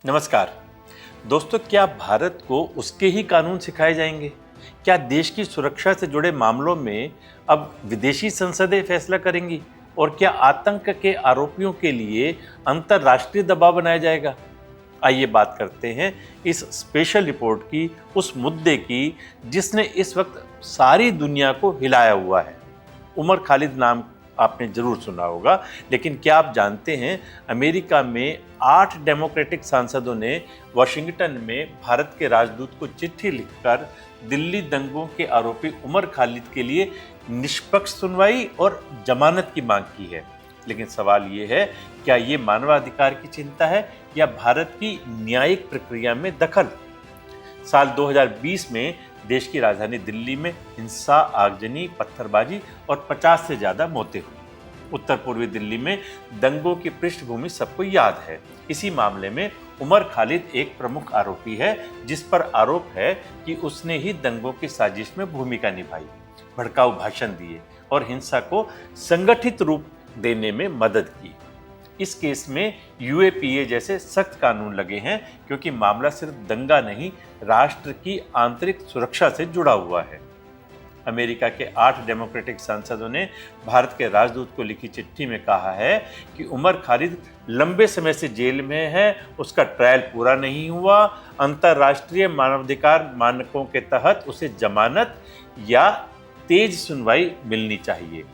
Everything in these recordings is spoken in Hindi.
नमस्कार दोस्तों, क्या भारत को उसके ही कानून सिखाए जाएंगे? क्या देश की सुरक्षा से जुड़े मामलों में अब विदेशी संसदें फैसला करेंगी? और क्या आतंक के आरोपियों के लिए अंतर्राष्ट्रीय दबाव बनाया जाएगा? आइए बात करते हैं इस स्पेशल रिपोर्ट की, उस मुद्दे की जिसने इस वक्त सारी दुनिया को हिलाया हुआ है। उमर खालिद नाम आपने जरूर सुना होगा, लेकिन क्या आप जानते हैं अमेरिका में 8 डेमोक्रेटिक सांसदों ने वॉशिंगटन में भारत के राजदूत को चिट्ठी लिखकर दिल्ली दंगों के आरोपी उमर खालिद के लिए निष्पक्ष सुनवाई और जमानत की मांग की है। लेकिन सवाल ये है, क्या ये मानवाधिकार की चिंता है या भारत की न्यायिक प्रक्रिया में दखल? साल 2020 में देश की राजधानी दिल्ली में हिंसा, आगजनी, पत्थरबाजी और 50 से ज्यादा मौतें हुई। उत्तर पूर्वी दिल्ली में दंगों की पृष्ठभूमि सबको याद है। इसी मामले में उमर खालिद एक प्रमुख आरोपी है, जिस पर आरोप है कि उसने ही दंगों की साजिश में भूमिका निभाई, भड़काऊ भाषण दिए और हिंसा को संगठित रूप देने में मदद की। इस केस में यूएपीए जैसे सख्त कानून लगे हैं, क्योंकि मामला सिर्फ दंगा नहीं, राष्ट्र की आंतरिक सुरक्षा से जुड़ा हुआ है। अमेरिका के 8 डेमोक्रेटिक सांसदों ने भारत के राजदूत को लिखी चिट्ठी में कहा है कि उमर खालिद लंबे समय से जेल में है, उसका ट्रायल पूरा नहीं हुआ, अंतर्राष्ट्रीय मानवाधिकार मानकों के तहत उसे जमानत या तेज सुनवाई मिलनी चाहिए।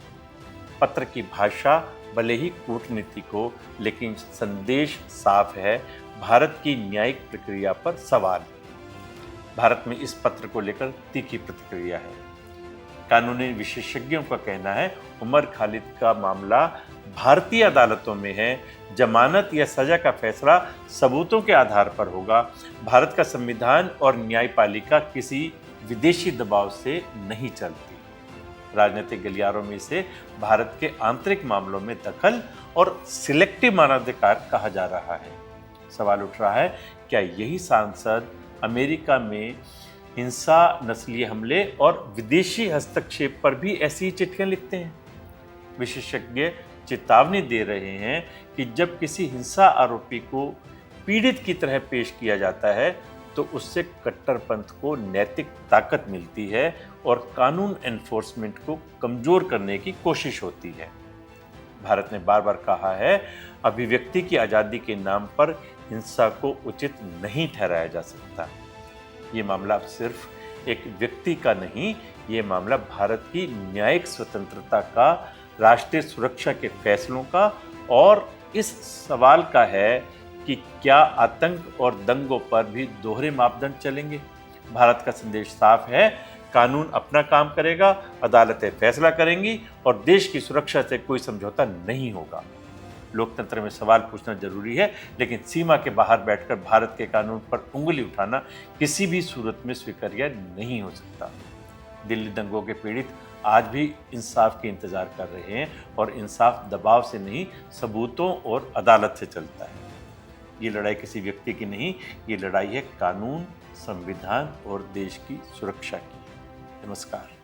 पत्र की भाषा भले ही कूटनीतिक हो, लेकिन संदेश साफ है, भारत की न्यायिक प्रक्रिया पर सवाल है। भारत में इस पत्र को लेकर तीखी प्रतिक्रिया है। कानूनी विशेषज्ञों का कहना है उमर खालिद का मामला भारतीय अदालतों में है, जमानत या सजा का फैसला सबूतों के आधार पर होगा। भारत का संविधान और न्यायपालिका किसी विदेशी दबाव से नहीं चलती। राजनीतिक गलियारों में इसे भारत के आंतरिक मामलों में दखल और सिलेक्टिव मानवाधिकार कहा जा रहा है। सवाल उठ रहा है, क्या यही सांसद अमेरिका में हिंसा, नस्लीय हमले और विदेशी हस्तक्षेप पर भी ऐसी चिट्ठियां लिखते हैं? विशेषज्ञ चेतावनी दे रहे हैं कि जब किसी हिंसा आरोपी को पीड़ित की तरह पेश किया जाता है तो उससे कट्टरपंथ को नैतिक ताकत मिलती है और कानून एनफोर्समेंट को कमजोर करने की कोशिश होती है। भारत ने बार बार कहा है, अभिव्यक्ति की आज़ादी के नाम पर हिंसा को उचित नहीं ठहराया जा सकता। ये मामला सिर्फ एक व्यक्ति का नहीं, ये मामला भारत की न्यायिक स्वतंत्रता का, राष्ट्रीय सुरक्षा के फैसलों का और इस सवाल का है कि क्या आतंक और दंगों पर भी दोहरे मापदंड चलेंगे। भारत का संदेश साफ है, कानून अपना काम करेगा, अदालतें फैसला करेंगी और देश की सुरक्षा से कोई समझौता नहीं होगा। लोकतंत्र में सवाल पूछना जरूरी है, लेकिन सीमा के बाहर बैठकर भारत के कानून पर उंगली उठाना किसी भी सूरत में स्वीकार्य नहीं हो सकता। दिल्ली दंगों के पीड़ित आज भी इंसाफ के इंतजार कर रहे हैं और इंसाफ दबाव से नहीं, सबूतों और अदालत से चलता है। ये लड़ाई किसी व्यक्ति की नहीं, ये लड़ाई है कानून, संविधान और देश की सुरक्षा की। नमस्कार।